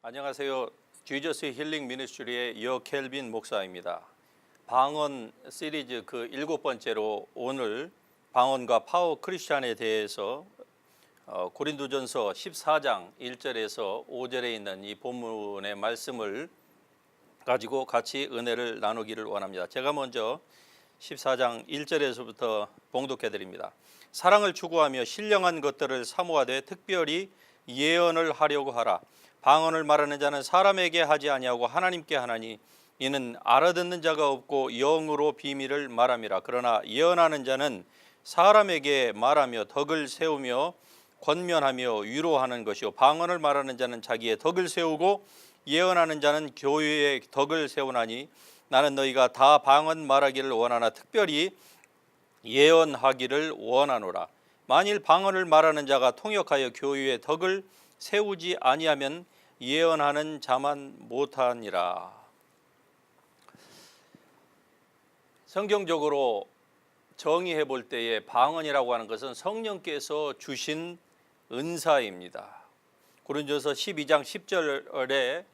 안녕하세요. 지저스 힐링 미니스트리의 여 켈빈 목사입니다. 방언 시리즈 그 7번째로 오늘 방언과 파워 크리스찬에 대해서 고린도전서 14장 1절에서 5절에 있는 이 본문의 말씀을 가지고 같이 은혜를 나누기를 원합니다. 제가 먼저 14장 1절에서부터 봉독해 드립니다. 사랑을 추구하며 신령한 것들을 사모하되 특별히 예언을 하려고 하라. 방언을 말하는 자는 사람에게 하지 아니하고 하나님께 하나니 이는 알아듣는 자가 없고 영으로 비밀을 말함이라. 그러나 예언하는 자는 사람에게 말하며 덕을 세우며 권면하며 위로하는 것이요 방언을 말하는 자는 자기의 덕을 세우고 예언하는 자는 교회의 덕을 세우나니 나는 너희가 다 방언 말하기를 원하나 특별히 예언하기를 원하노라. 만일 방언을 말하는 자가 통역하여 교회의 덕을 세우지 아니하면 예언하는 자만 못하니라. 성경적으로 정의해 볼 때에 방언이라고 하는 것은 성령께서 주신 은사입니다. 고린도전서 12장 10절에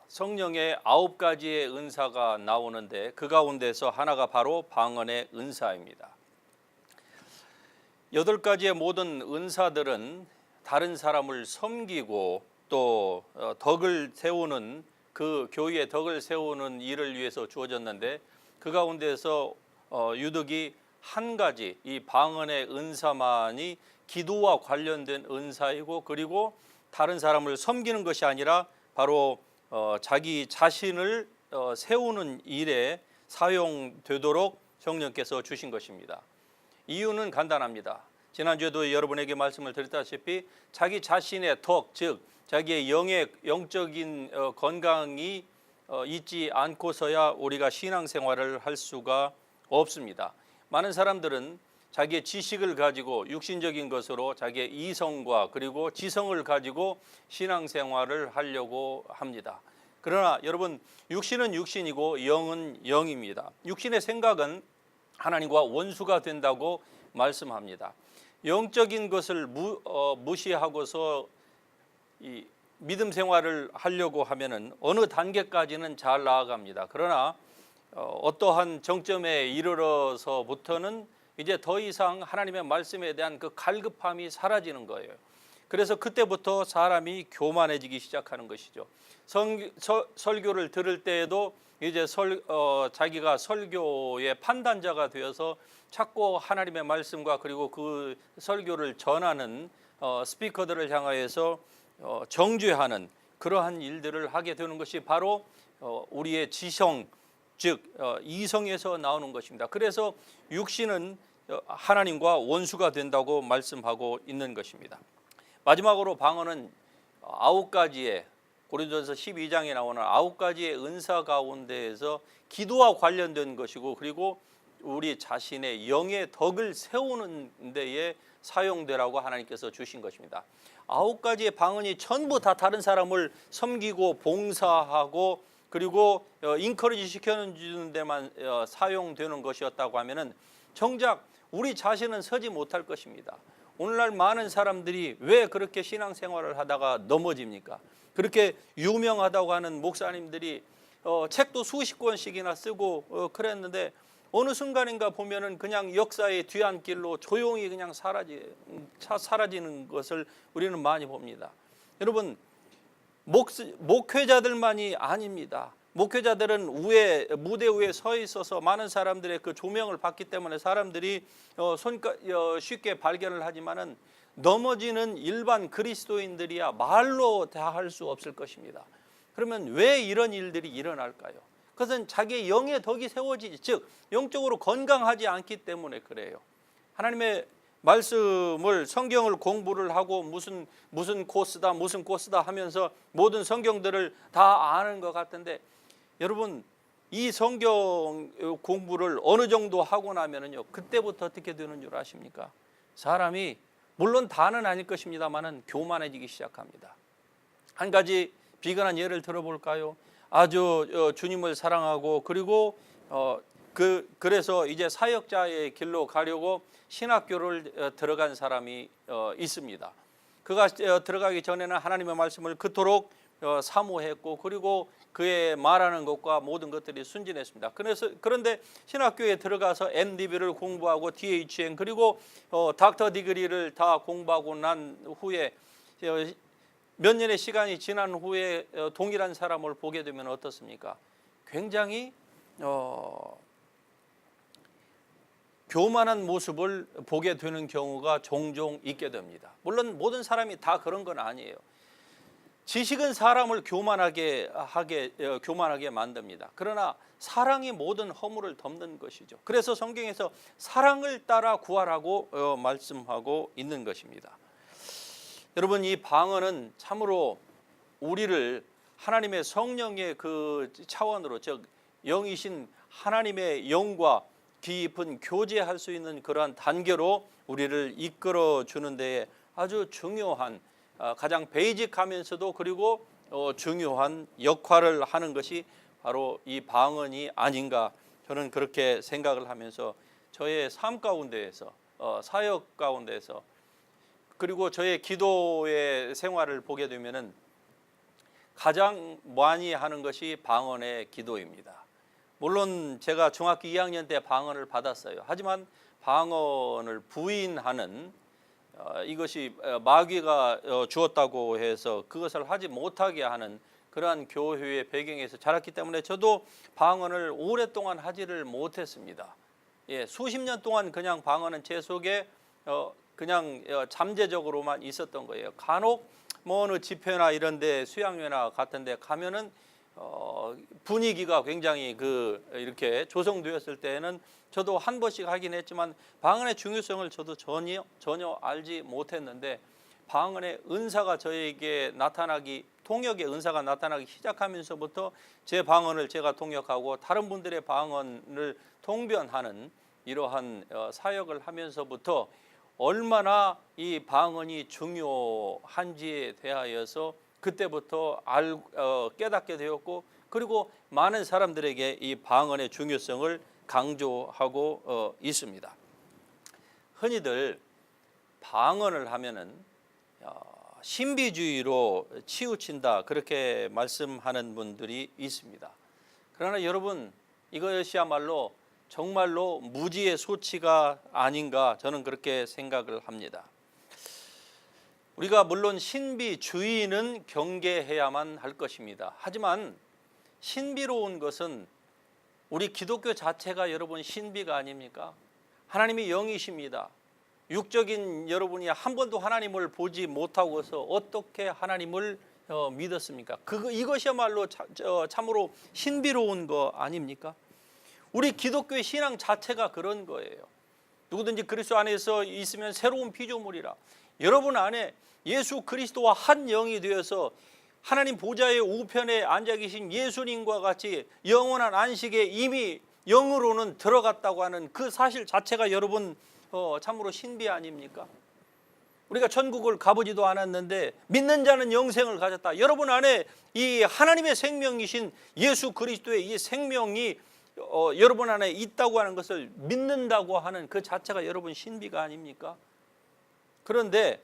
성령의 9가지의 은사가 나오는데 그 가운데서 하나가 바로 방언의 은사입니다. 8가지의 모든 은사들은 다른 사람을 섬기고 또 덕을 세우는 그 교회의 덕을 세우는 일을 위해서 주어졌는데 그 가운데서 유독이 한 가지 이 방언의 은사만이 기도와 관련된 은사이고 그리고 다른 사람을 섬기는 것이 아니라 바로 자기 자신을 세우는 일에 사용되도록 성령께서 주신 것입니다. 이유는 간단합니다. 지난주에도 여러분에게 말씀을 드렸다시피 자기 자신의 덕, 즉 자기의 영적인 건강이 있지 않고서야 우리가 신앙생활을 할 수가 없습니다. 많은 사람들은 자기의 지식을 가지고 육신적인 것으로 자기의 이성과 그리고 지성을 가지고 신앙생활을 하려고 합니다. 그러나 여러분, 육신은 육신이고 영은 영입니다. 육신의 생각은 하나님과 원수가 된다고 말씀합니다. 영적인 것을 무시하고서 이 믿음 생활을 하려고 하면은 어느 단계까지는 잘 나아갑니다. 그러나 어떠한 정점에 이르러서부터는 이제 더 이상 하나님의 말씀에 대한 그 갈급함이 사라지는 거예요. 그래서 그때부터 사람이 교만해지기 시작하는 것이죠. 설교를 들을 때에도 이제 자기가 설교의 판단자가 되어서 자꾸 하나님의 말씀과 그리고 그 설교를 전하는 스피커들을 향하여서 정죄하는 그러한 일들을 하게 되는 것이 바로 우리의 지성, 즉 이성에서 나오는 것입니다. 그래서 육신은 하나님과 원수가 된다고 말씀하고 있는 것입니다. 마지막으로 방언은 9가지의 고린도전서 12장에 나오는 9가지의 은사 가운데에서 기도와 관련된 것이고 그리고 우리 자신의 영의 덕을 세우는 데에 사용되라고 하나님께서 주신 것입니다. 9가지의 방언이 전부 다 다른 사람을 섬기고 봉사하고 그리고 인커리지 시켜주는 데만 사용되는 것이었다고 하면은 정작 우리 자신은 서지 못할 것입니다. 오늘날 많은 사람들이 왜 그렇게 신앙생활을 하다가 넘어집니까? 그렇게 유명하다고 하는 목사님들이 책도 수십 권씩이나 쓰고 그랬는데 어느 순간인가 보면은 그냥 역사의 뒤안길로 조용히 그냥 사라지는 것을 우리는 많이 봅니다. 여러분, 목회자들만이 아닙니다. 목회자들은 무대 위에 서 있어서 많은 사람들의 그 조명을 받기 때문에 사람들이 쉽게 발견을 하지만은 넘어지는 일반 그리스도인들이야 말로 다 할 수 없을 것입니다. 그러면 왜 이런 일들이 일어날까요? 그것은 자기의 영의 덕이 세워지지, 즉 영적으로 건강하지 않기 때문에 그래요. 하나님의 말씀을 성경을 공부를 하고 무슨 코스다 하면서 모든 성경들을 다 아는 것 같은데 여러분, 이 성경 공부를 어느 정도 하고 나면은요 그때부터 어떻게 되는 줄 아십니까? 사람이 물론 다는 아닐 것입니다만은 교만해지기 시작합니다. 한 가지 비근한 예를 들어볼까요? 아주 주님을 사랑하고 그리고 그래서 이제 사역자의 길로 가려고 신학교를 들어간 사람이 있습니다. 그가 들어가기 전에는 하나님의 말씀을 그토록 사모했고 그리고 그의 말하는 것과 모든 것들이 순진했습니다. 그런데 신학교에 들어가서 MDB를 공부하고 DHN 그리고 닥터 디그리를 다 공부하고 난 후에 몇 년의 시간이 지난 후에 동일한 사람을 보게 되면 어떻습니까? 굉장히 교만한 모습을 보게 되는 경우가 종종 있게 됩니다. 물론 모든 사람이 다 그런 건 아니에요. 지식은 사람을 교만하게 만듭니다. 그러나 사랑이 모든 허물을 덮는 것이죠. 그래서 성경에서 사랑을 따라 구하라고 말씀하고 있는 것입니다. 여러분, 이 방언은 참으로 우리를 하나님의 성령의 그 차원으로, 즉 영이신 하나님의 영과 깊은 교제할 수 있는 그러한 단계로 우리를 이끌어 주는 데에 아주 중요한, 가장 베이직하면서도 그리고 중요한 역할을 하는 것이 바로 이 방언이 아닌가, 저는 그렇게 생각을 하면서 저의 삶 가운데에서, 사역 가운데에서, 그리고 저의 기도의 생활을 보게 되면은 가장 많이 하는 것이 방언의 기도입니다. 물론 제가 중학교 2학년 때 방언을 받았어요. 하지만 방언을 부인하는, 이것이 마귀가 주었다고 해서 그것을 하지 못하게 하는 그러한 교회의 배경에서 자랐기 때문에 저도 방언을 오랫동안 하지를 못했습니다. 수십 년 동안 그냥 방언은 제 속에 그냥 잠재적으로만 있었던 거예요. 간혹 뭐 어느 집회나 이런 데, 수양회나 같은 데 가면은 분위기가 굉장히 이렇게 조성되었을 때에는 저도 한 번씩 하긴 했지만 방언의 중요성을 저도 전혀 알지 못했는데, 방언의 은사가 저에게 나타나기, 통역의 은사가 나타나기 시작하면서부터 제 방언을 제가 통역하고 다른 분들의 방언을 통변하는 이러한 사역을 하면서부터 얼마나 이 방언이 중요한지에 대하여서 그때부터 깨닫게 되었고, 그리고 많은 사람들에게 이 방언의 중요성을 강조하고 있습니다. 흔히들 방언을 하면은 신비주의로 치우친다, 그렇게 말씀하는 분들이 있습니다. 그러나 여러분, 이것이야말로 정말로 무지의 소치가 아닌가, 저는 그렇게 생각을 합니다. 우리가 물론 신비주의는 경계해야만 할 것입니다. 하지만 신비로운 것은 우리 기독교 자체가 여러분 신비가 아닙니까? 하나님이 영이십니다. 육적인 여러분이 한 번도 하나님을 보지 못하고서 어떻게 하나님을 믿었습니까? 이것이야말로 참으로 신비로운 거 아닙니까? 우리 기독교의 신앙 자체가 그런 거예요. 누구든지 그리스도 안에서 있으면 새로운 피조물이라. 여러분 안에 예수 그리스도와 한 영이 되어서 하나님 보좌의 우편에 앉아 계신 예수님과 같이 영원한 안식에 이미 영으로는 들어갔다고 하는 그 사실 자체가 여러분 참으로 신비 아닙니까? 우리가 천국을 가보지도 않았는데 믿는 자는 영생을 가졌다. 여러분 안에 이 하나님의 생명이신 예수 그리스도의 이 생명이 여러분 안에 있다고 하는 것을 믿는다고 하는 그 자체가 여러분 신비가 아닙니까? 그런데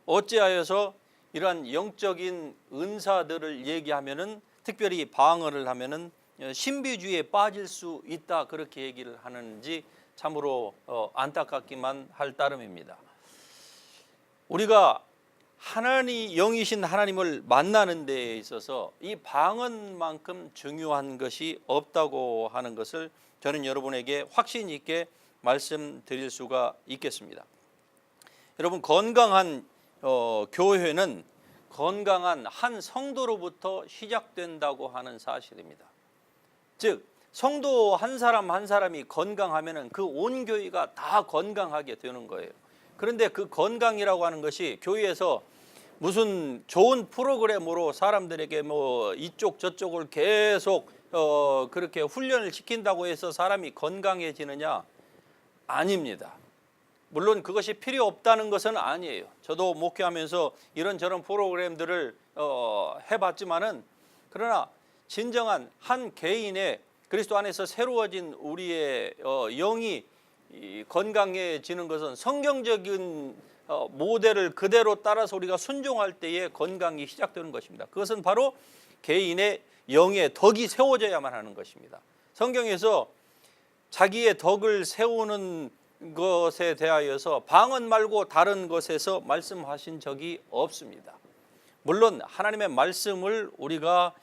어찌하여서 이러한 영적인 은사들을 얘기하면은, 특별히 방언을 하면은 신비주의에 빠질 수 있다, 그렇게 얘기를 하는지 참으로 안타깝기만 할 따름입니다. 우리가 영이신 하나님을 만나는 데에 있어서 이 방언만큼 중요한 것이 없다고 하는 것을 저는 여러분에게 확신 있게 말씀드릴 수가 있겠습니다. 여러분, 건강한 교회는 건강한 한 성도로부터 시작된다고 하는 사실입니다. 즉 성도 한 사람 한 사람이 건강하면은 그 온 교회가 다 건강하게 되는 거예요. 그런데 그 건강이라고 하는 것이 교회에서 무슨 좋은 프로그램으로 사람들에게 뭐 이쪽 저쪽을 계속 그렇게 훈련을 시킨다고 해서 사람이 건강해지느냐? 아닙니다. 물론 그것이 필요 없다는 것은 아니에요. 저도 목회하면서 이런저런 프로그램들을 해봤지만은, 그러나 진정한 한 개인의 그리스도 안에서 새로워진 우리의 영이 건강해지는 것은 성경적인 모델을 그대로 따라서 우리가 순종할 때에 건강이 시작되는 것입니다. 그것은 바로 개인의 영의 덕이 세워져야만 하는 것입니다. 성경에서 자기의 덕을 세우는 것에 대하여서 방언 말고 다른 것에서 말씀하신 적이 없습니다. 물론 하나님의 말씀을 우리가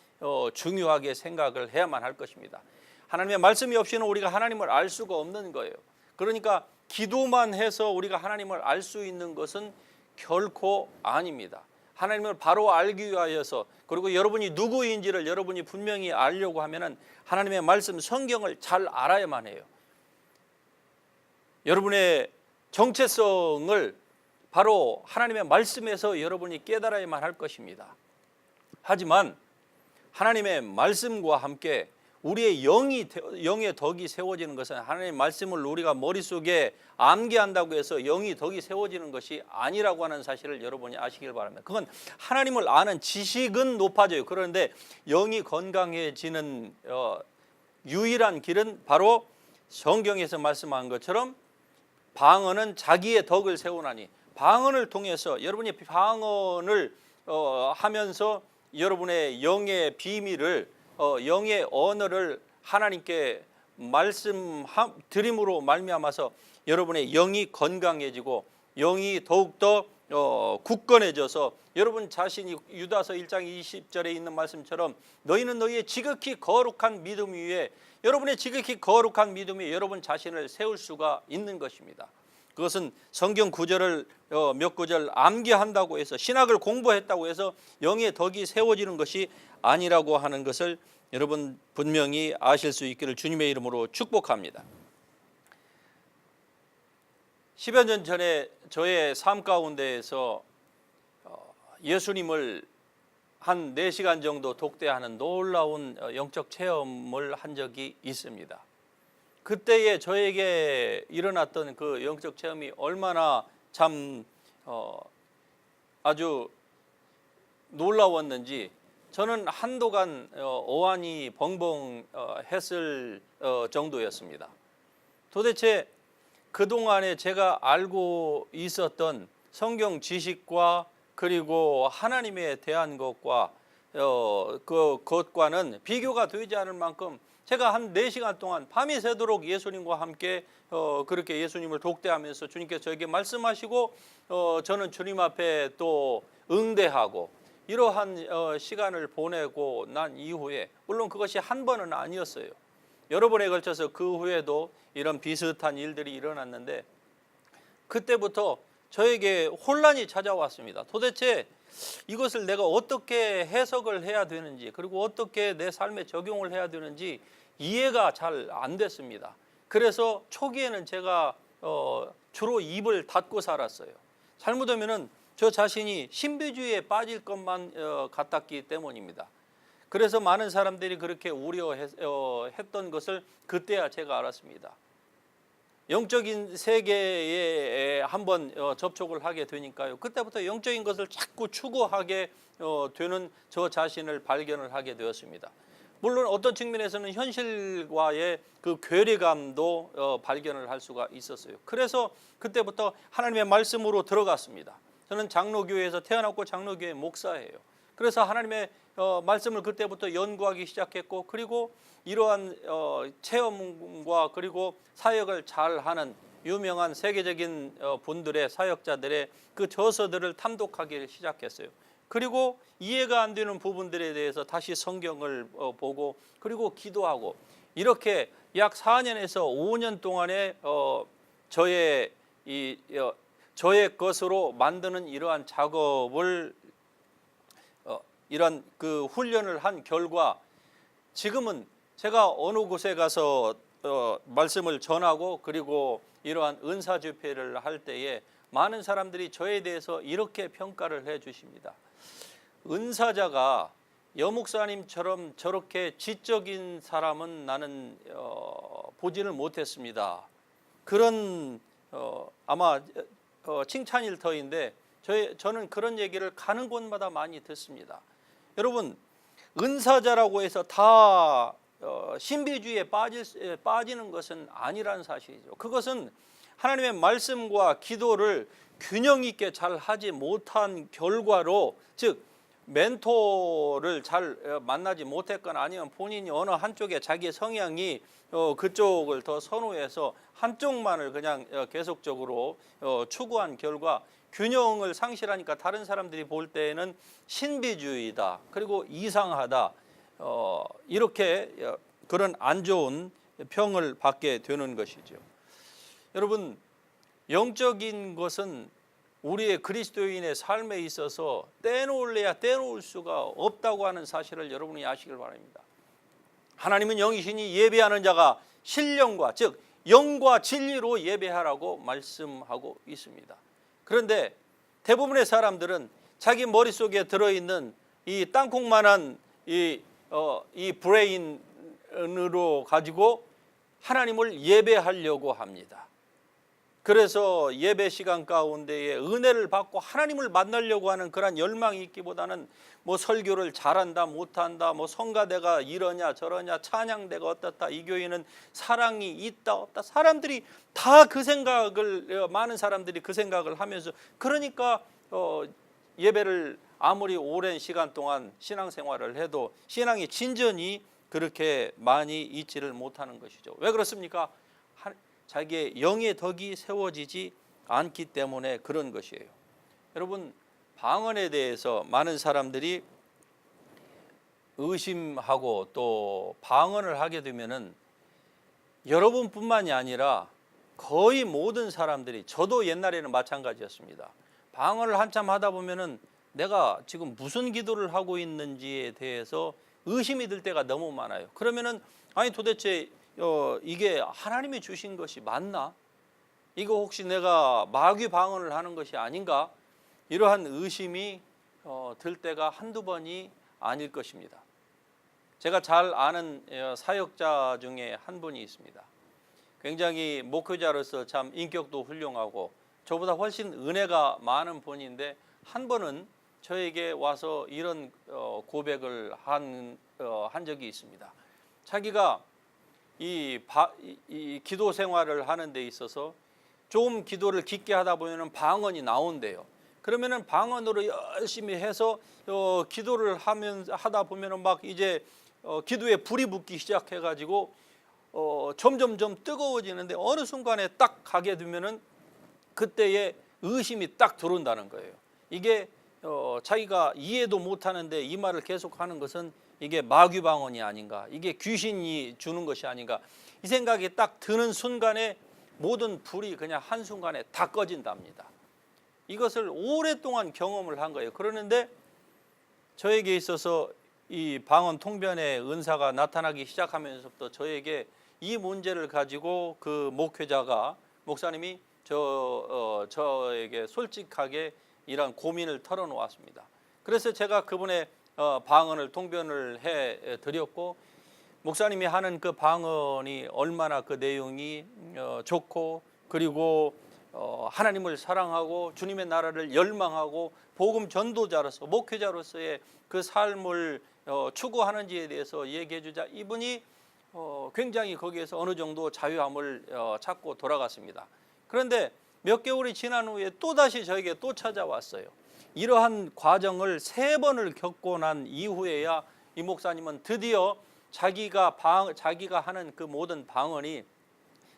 중요하게 생각을 해야만 할 것입니다. 하나님의 말씀이 없이는 우리가 하나님을 알 수가 없는 거예요. 그러니까 기도만 해서 우리가 하나님을 알 수 있는 것은 결코 아닙니다. 하나님을 바로 알기 위하여서, 그리고 여러분이 누구인지를 여러분이 분명히 알려고 하면은 하나님의 말씀 성경을 잘 알아야만 해요. 여러분의 정체성을 바로 하나님의 말씀에서 여러분이 깨달아야만 할 것입니다. 하지만 하나님의 말씀과 함께 우리의 영의 덕이 세워지는 것은 하나님의 말씀을 우리가 머릿속에 암기한다고 해서 영의 덕이 세워지는 것이 아니라고 하는 사실을 여러분이 아시길 바랍니다. 그건 하나님을 아는 지식은 높아져요. 그런데 영이 건강해지는 유일한 길은 바로 성경에서 말씀한 것처럼 방언은 자기의 덕을 세우나니, 방언을 통해서 여러분이 방언을 하면서 여러분의 영의 비밀을, 영의 언어를 하나님께 말씀드림으로 말미암아서 여러분의 영이 건강해지고 영이 더욱더 굳건해져서 여러분 자신이 유다서 1장 20절에 있는 말씀처럼 너희는 너희의 지극히 거룩한 믿음 위에, 여러분의 지극히 거룩한 믿음 위에 여러분 자신을 세울 수가 있는 것입니다. 그것은 성경 구절을 몇 구절 암기한다고 해서, 신학을 공부했다고 해서 영의 덕이 세워지는 것이 아니라고 하는 것을 여러분 분명히 아실 수 있기를 주님의 이름으로 축복합니다. 10여 년 전에 저의 삶 가운데에서 예수님을 한 4시간 정도 독대하는 놀라운 영적 체험을 한 적이 있습니다. 그때에 저에게 일어났던 그 영적 체험이 얼마나 참 아주 놀라웠는지, 저는 한동안 어안이 벙벙했을 정도였습니다. 도대체 그동안에 제가 알고 있었던 성경 지식과 그리고 하나님에 대한 것과 그것과는 비교가 되지 않을 만큼 제가 한 4시간 동안 밤이 새도록 예수님과 함께 그렇게 예수님을 독대하면서 주님께서 저에게 말씀하시고 저는 주님 앞에 또 응대하고 이러한 시간을 보내고 난 이후에, 물론 그것이 한 번은 아니었어요. 여러 번에 걸쳐서 그 후에도 이런 비슷한 일들이 일어났는데, 그때부터 저에게 혼란이 찾아왔습니다. 도대체 이것을 내가 어떻게 해석을 해야 되는지, 그리고 어떻게 내 삶에 적용을 해야 되는지 이해가 잘 안 됐습니다. 그래서 초기에는 제가 주로 입을 닫고 살았어요. 잘못하면은 저 자신이 신비주의에 빠질 것만 같았기 때문입니다. 그래서 많은 사람들이 그렇게 우려했던 것을 그때야 제가 알았습니다. 영적인 세계에 한번 접촉을 하게 되니까요, 그때부터 영적인 것을 자꾸 추구하게 되는 저 자신을 발견을 하게 되었습니다. 물론 어떤 측면에서는 현실과의 그 괴리감도 발견을 할 수가 있었어요. 그래서 그때부터 하나님의 말씀으로 들어갔습니다. 저는 장로교회에서 태어났고 장로교회 목사예요. 그래서 하나님의 말씀을 그때부터 연구하기 시작했고, 그리고 이러한 체험과 그리고 사역을 잘하는 유명한 세계적인 분들의, 사역자들의 그 저서들을 탐독하기 시작했어요. 그리고 이해가 안 되는 부분들에 대해서 다시 성경을 보고 그리고 기도하고, 이렇게 약 4년에서 5년 동안의 저의 것으로 만드는 이러한 작업을 이런 그 훈련을 한 결과, 지금은 제가 어느 곳에 가서 말씀을 전하고 그리고 이러한 은사 집회를 할 때에 많은 사람들이 저에 대해서 이렇게 평가를 해 주십니다. 은사자가 여목사님처럼 저렇게 지적인 사람은 나는 보지를 못했습니다. 그런 아마 칭찬일 터인데 저는 그런 얘기를 가는 곳마다 많이 듣습니다. 여러분, 은사자라고 해서 다 신비주의에 빠지는 것은 아니라는 사실이죠. 그것은 하나님의 말씀과 기도를 균형 있게 잘 하지 못한 결과로, 즉 멘토를 잘 만나지 못했거나 아니면 본인이 어느 한쪽에 자기의 성향이 그쪽을 더 선호해서 한쪽만을 그냥 계속적으로 추구한 결과 균형을 상실하니까 다른 사람들이 볼 때에는 신비주의다, 그리고 이상하다, 이렇게 그런 안 좋은 평을 받게 되는 것이죠. 여러분, 영적인 것은 우리의 그리스도인의 삶에 있어서 떼놓을래야 떼놓을 수가 없다고 하는 사실을 여러분이 아시길 바랍니다. 하나님은 영이시니 예배하는 자가 신령과, 즉 영과 진리로 예배하라고 말씀하고 있습니다. 그런데 대부분의 사람들은 자기 머릿속에 들어있는 이 땅콩만한 이 브레인으로 가지고 하나님을 예배하려고 합니다. 그래서 예배 시간 가운데에 은혜를 받고 하나님을 만나려고 하는 그런 열망이 있기보다는 뭐 설교를 잘한다 못한다, 뭐 성가대가 이러냐 저러냐, 찬양대가 어떻다, 이 교회는 사랑이 있다 없다, 사람들이 다 그 생각을, 많은 사람들이 그 생각을 하면서, 그러니까 예배를 아무리 오랜 시간 동안 신앙생활을 해도 신앙이 진전이 그렇게 많이 있지를 못하는 것이죠. 왜 그렇습니까? 자기의 영의 덕이 세워지지 않기 때문에 그런 것이에요. 여러분, 방언에 대해서 많은 사람들이 의심하고 또 방언을 하게 되면은 여러분뿐만이 아니라 거의 모든 사람들이, 저도 옛날에는 마찬가지였습니다. 방언을 한참 하다 보면은 내가 지금 무슨 기도를 하고 있는지에 대해서 의심이 들 때가 너무 많아요. 그러면은 아니 도대체 이게 하나님이 주신 것이 맞나? 이거 혹시 내가 마귀 방언을 하는 것이 아닌가? 이러한 의심이 들 때가 한두 번이 아닐 것입니다. 제가 잘 아는 사역자 중에 한 분이 있습니다. 굉장히 목회자로서 참 인격도 훌륭하고 저보다 훨씬 은혜가 많은 분인데, 한 번은 저에게 와서 이런 고백을 한 적이 있습니다. 자기가 이 기도 생활을 하는 데 있어서 좀 기도를 깊게 하다 보면 방언이 나온대요. 그러면은 방언으로 열심히 해서 기도를 하다 보면은 막 이제 기도에 불이 붙기 시작해 가지고 점점점 뜨거워지는데, 어느 순간에 딱 가게 되면은 그때의 의심이 딱 들어온다는 거예요. 이게 자기가 이해도 못하는데 이 말을 계속하는 것은 이게 마귀 방언이 아닌가, 이게 귀신이 주는 것이 아닌가, 이 생각이 딱 드는 순간에 모든 불이 그냥 한순간에 다 꺼진답니다. 이것을 오랫동안 경험을 한 거예요. 그러는데 저에게 있어서 이 방언 통변의 은사가 나타나기 시작하면서부터 저에게 이 문제를 가지고 그 목사님이 저에게 솔직하게 이런 고민을 털어놓았습니다. 그래서 제가 그분의 방언을 통변을 해 드렸고, 목사님이 하는 그 방언이 얼마나 그 내용이 좋고, 그리고 하나님을 사랑하고 주님의 나라를 열망하고 복음 전도자로서, 목회자로서의 그 삶을 추구하는지에 대해서 얘기해 주자 이분이 굉장히 거기에서 어느 정도 자유함을 찾고 돌아갔습니다. 그런데 몇 개월이 지난 후에 또다시 저에게 또 찾아왔어요. 이러한 과정을 3번을 겪고 난 이후에야 이 목사님은 드디어 자기가 하는 그 모든 방언이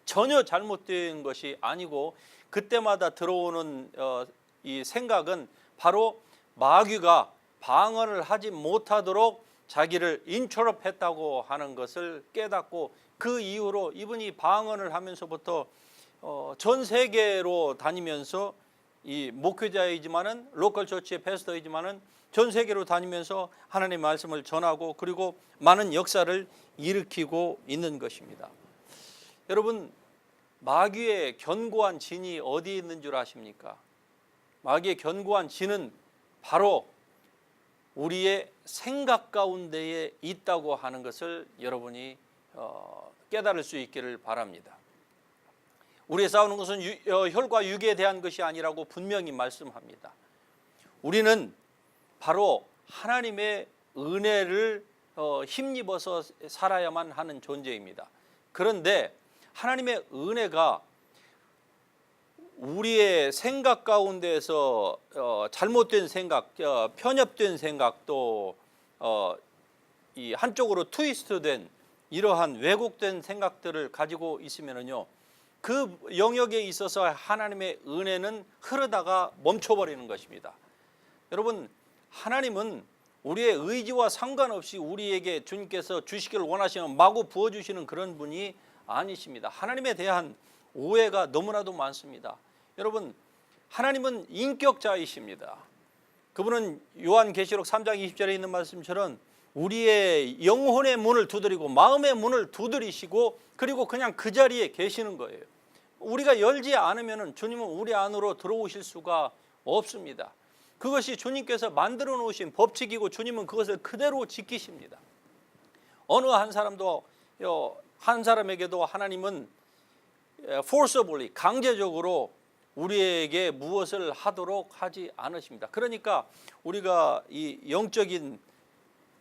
전혀 잘못된 것이 아니고, 그때마다 들어오는 이 생각은 바로 마귀가 방언을 하지 못하도록 자기를 인터럽했다고 하는 것을 깨닫고, 그 이후로 이분이 방언을 하면서부터 전 세계로 다니면서, 이 목회자이지만은 로컬 처치의 패스터이지만은 전 세계로 다니면서 하나님의 말씀을 전하고, 그리고 많은 역사를 일으키고 있는 것입니다. 여러분, 마귀의 견고한 진이 어디에 있는 줄 아십니까? 마귀의 견고한 진은 바로 우리의 생각 가운데에 있다고 하는 것을 여러분이 깨달을 수 있기를 바랍니다. 우리의 싸우는 것은 혈과 육에 대한 것이 아니라고 분명히 말씀합니다. 우리는 바로 하나님의 은혜를 힘입어서 살아야만 하는 존재입니다. 그런데 하나님의 은혜가 우리의 생각 가운데서 잘못된 생각, 편협된 생각, 또 이 한쪽으로 트위스트된 이러한 왜곡된 생각들을 가지고 있으면은요, 그 영역에 있어서 하나님의 은혜는 흐르다가 멈춰버리는 것입니다. 여러분, 하나님은 우리의 의지와 상관없이 우리에게 주님께서 주시기를 원하시는 마구 부어주시는 그런 분이 아니십니다. 하나님에 대한 오해가 너무나도 많습니다. 여러분, 하나님은 인격자이십니다. 그분은 요한계시록 3장 20절에 있는 말씀처럼 우리의 영혼의 문을 두드리고 마음의 문을 두드리시고 그리고 그냥 그 자리에 계시는 거예요. 우리가 열지 않으면 주님은 우리 안으로 들어오실 수가 없습니다. 그것이 주님께서 만들어 놓으신 법칙이고 주님은 그것을 그대로 지키십니다. 어느 한 사람도 한 사람에게도 하나님은 forcibly 강제적으로 우리에게 무엇을 하도록 하지 않으십니다. 그러니까 우리가 이 영적인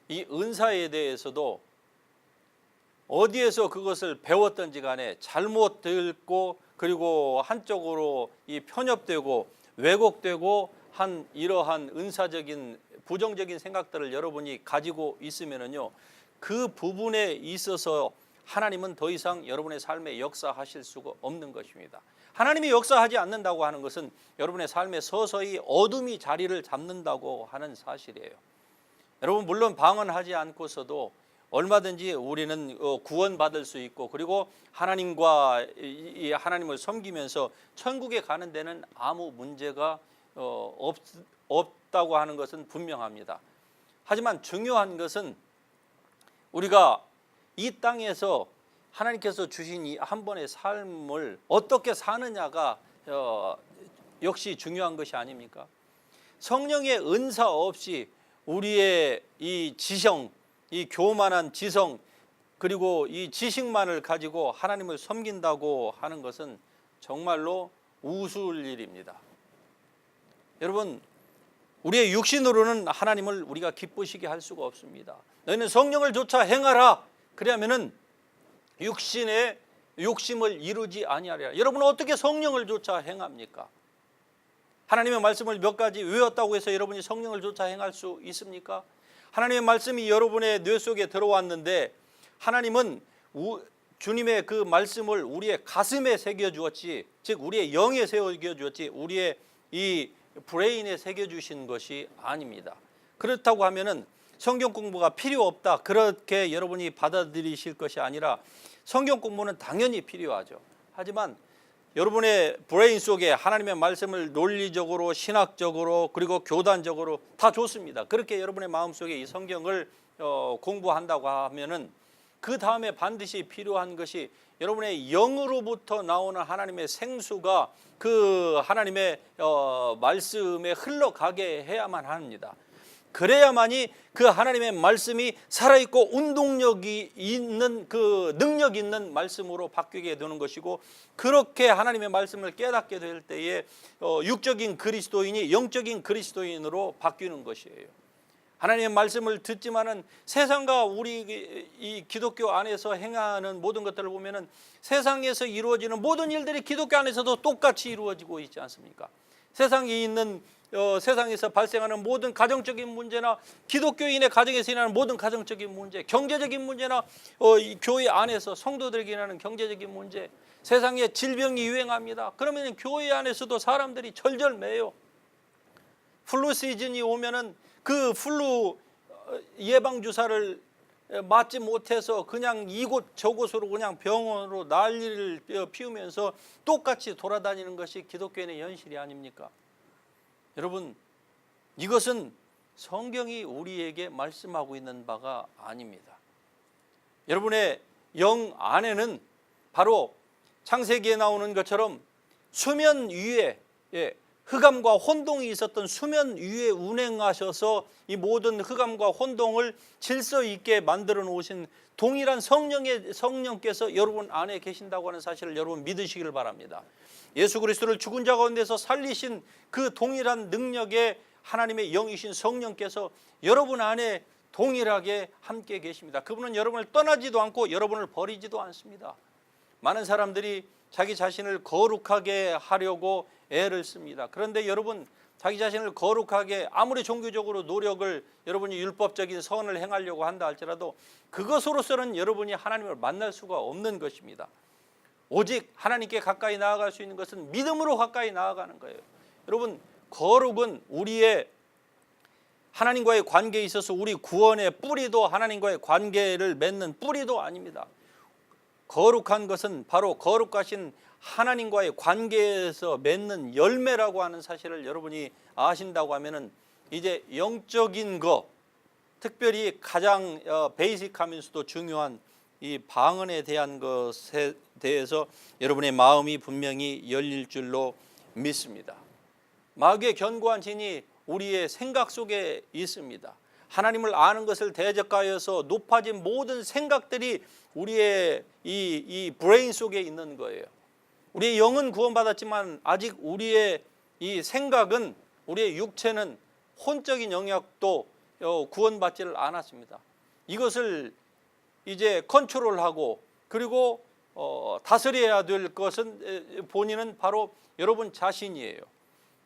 이 은사에 대해서도 어디에서 그것을 배웠던지 간에 잘못 듣고 그리고 한쪽으로 이 편협되고 왜곡되고 한 이러한 은사적인 부정적인 생각들을 여러분이 가지고 있으면은요, 그 부분에 있어서 하나님은 더 이상 여러분의 삶에 역사하실 수가 없는 것입니다. 하나님이 역사하지 않는다고 하는 것은 여러분의 삶에 서서히 어둠이 자리를 잡는다고 하는 사실이에요. 여러분, 물론 방언하지 않고서도 얼마든지 우리는 구원받을 수 있고 그리고 하나님과 하나님을 섬기면서 천국에 가는 데는 아무 문제가 없다고 하는 것은 분명합니다. 하지만 중요한 것은 우리가 이 땅에서 하나님께서 주신 이 한 번의 삶을 어떻게 사느냐가 역시 중요한 것이 아닙니까? 성령의 은사 없이 우리의 이 지성, 이 교만한 지성 그리고 이 지식만을 가지고 하나님을 섬긴다고 하는 것은 정말로 우스울 일입니다. 여러분, 우리의 육신으로는 하나님을 우리가 기쁘시게 할 수가 없습니다. 너희는 성령을 쫓아 행하라. 그러면은 육신의 욕심을 이루지 아니하리라. 여러분은 어떻게 성령을 쫓아 행합니까? 하나님의 말씀을 몇 가지 외웠다고 해서 여러분이 성령을 쫓아 행할 수 있습니까? 하나님의 말씀이 여러분의 뇌 속에 들어왔는데 하나님은 주님의 그 말씀을 우리의 가슴에 새겨주었지, 즉 우리의 영에 새겨주었지 우리의 이 브레인에 새겨주신 것이 아닙니다. 그렇다고 하면은 성경 공부가 필요 없다, 그렇게 여러분이 받아들이실 것이 아니라 성경 공부는 당연히 필요하죠. 하지만 여러분의 브레인 속에 하나님의 말씀을 논리적으로 신학적으로 그리고 교단적으로 다 좋습니다. 그렇게 여러분의 마음속에 이 성경을 공부한다고 하면은 그 다음에 반드시 필요한 것이 여러분의 영으로부터 나오는 하나님의 생수가 그 하나님의 말씀에 흘러가게 해야만 합니다. 그래야만이 그 하나님의 말씀이 살아있고 운동력이 있는 그 능력 있는 말씀으로 바뀌게 되는 것이고, 그렇게 하나님의 말씀을 깨닫게 될 때에 육적인 그리스도인이 영적인 그리스도인으로 바뀌는 것이에요. 하나님의 말씀을 듣지만은 세상과 우리 이 기독교 안에서 행하는 모든 것들을 보면은 세상에서 이루어지는 모든 일들이 기독교 안에서도 똑같이 이루어지고 있지 않습니까? 세상에 있는 세상에서 발생하는 모든 가정적인 문제나 기독교인의 가정에서 일어나는 모든 가정적인 문제, 경제적인 문제나 이 교회 안에서 성도들에게 일어나는 경제적인 문제, 세상에 질병이 유행합니다. 그러면 교회 안에서도 사람들이 절절매요. 플루 시즌이 오면은 그 플루 예방 주사를 맞지 못해서 그냥 이곳 저곳으로 그냥 병원으로 난리를 피우면서 똑같이 돌아다니는 것이 기독교인의 현실이 아닙니까? 여러분, 이것은 성경이 우리에게 말씀하고 있는 바가 아닙니다. 여러분의 영 안에는 바로 창세기에 나오는 것처럼 수면 위에 흑암과 혼동이 있었던 수면 위에 운행하셔서 이 모든 흑암과 혼동을 질서 있게 만들어 놓으신 동일한 성령께서 여러분 안에 계신다고 하는 사실을 여러분 믿으시길 바랍니다. 예수 그리스도를 죽은 자 가운데서 살리신 그 동일한 능력의 하나님의 영이신 성령께서 여러분 안에 동일하게 함께 계십니다. 그분은 여러분을 떠나지도 않고 여러분을 버리지도 않습니다. 많은 사람들이 자기 자신을 거룩하게 하려고 애를 씁니다. 그런데 여러분, 자기 자신을 거룩하게 아무리 종교적으로 노력을 여러분이 율법적인 선을 행하려고 한다 할지라도 그것으로서는 여러분이 하나님을 만날 수가 없는 것입니다. 오직 하나님께 가까이 나아갈 수 있는 것은 믿음으로 가까이 나아가는 거예요. 여러분, 거룩은 우리의 하나님과의 관계에 있어서 우리 구원의 뿌리도 하나님과의 관계를 맺는 뿌리도 아닙니다. 거룩한 것은 바로 거룩하신 하나님과의 관계에서 맺는 열매라고 하는 사실을 여러분이 아신다고 하면은 이제 영적인 것, 특별히 가장 베이직하면서도 중요한 이 방언에 대한 것에 대해서 여러분의 마음이 분명히 열릴 줄로 믿습니다. 마귀의 견고한 진이 우리의 생각 속에 있습니다. 하나님을 아는 것을 대적하여서 높아진 모든 생각들이 우리의 이 브레인 속에 있는 거예요. 우리의 영은 구원받았지만 아직 우리의 이 생각은, 우리의 육체는 혼적인 영역도 구원받지를 않았습니다. 이것을 이제 컨트롤하고 그리고 다스려야 될 것은 본인은 바로 여러분 자신이에요.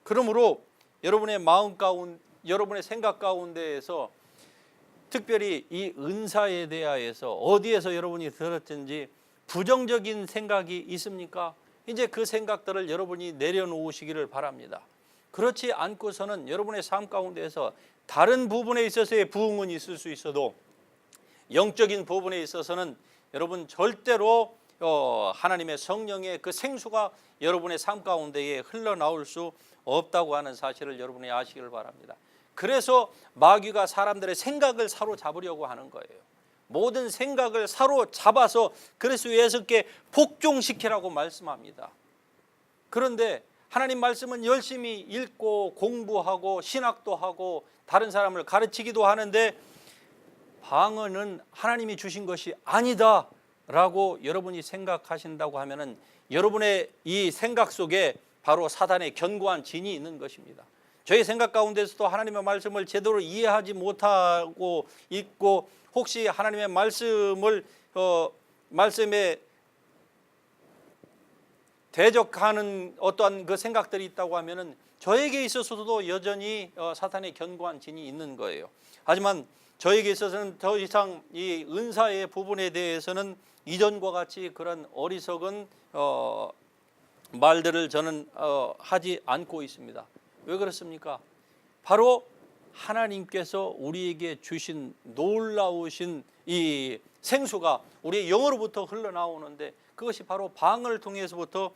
그러므로 여러분의 마음 가운데, 여러분의 생각 가운데에서 특별히 이 은사에 대하여서 어디에서 여러분이 들었든지 부정적인 생각이 있습니까? 이제 그 생각들을 여러분이 내려놓으시기를 바랍니다. 그렇지 않고서는 여러분의 삶 가운데에서 다른 부분에 있어서의 부흥은 있을 수 있어도 영적인 부분에 있어서는 여러분 절대로 하나님의 성령의 그 생수가 여러분의 삶 가운데에 흘러나올 수 없다고 하는 사실을 여러분이 아시기를 바랍니다. 그래서 마귀가 사람들의 생각을 사로잡으려고 하는 거예요. 모든 생각을 사로잡아서 그리스도 예수께 복종시키라고 말씀합니다. 그런데 하나님 말씀은 열심히 읽고 공부하고 신학도 하고 다른 사람을 가르치기도 하는데 방언은 하나님이 주신 것이 아니다 라고 여러분이 생각하신다고 하면은 여러분의 이 생각 속에 바로 사단의 견고한 진이 있는 것입니다. 저희 생각 가운데서도 하나님의 말씀을 제대로 이해하지 못하고 있고 혹시 하나님의 말씀에 대적하는 어떠한 그 생각들이 있다고 하면은 저에게 있어서도 여전히 사탄의 견고한 진이 있는 거예요. 하지만 저에게 있어서는 더 이상 이 은사의 부분에 대해서는 이전과 같이 그런 어리석은 말들을 저는 하지 않고 있습니다. 왜 그렇습니까? 바로 하나님께서 우리에게 주신 놀라우신 이 생수가 우리의 영으로부터 흘러나오는데 그것이 바로 방언을 통해서부터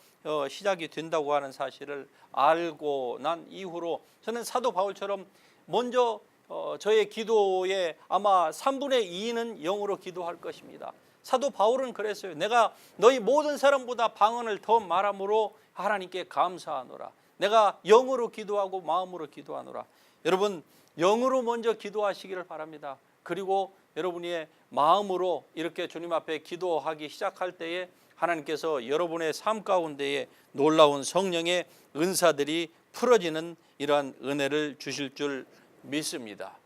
시작이 된다고 하는 사실을 알고 난 이후로 저는 사도 바울처럼 먼저 저의 기도에 아마 3분의 2는 영으로 기도할 것입니다. 사도 바울은 그랬어요. 내가 너희 모든 사람보다 방언을 더 말함으로 하나님께 감사하노라. 내가 영으로 기도하고 마음으로 기도하노라. 여러분, 영으로 먼저 기도하시기를 바랍니다. 그리고 여러분의 마음으로 이렇게 주님 앞에 기도하기 시작할 때에 하나님께서 여러분의 삶 가운데에 놀라운 성령의 은사들이 풀어지는 이러한 은혜를 주실 줄 믿습니다.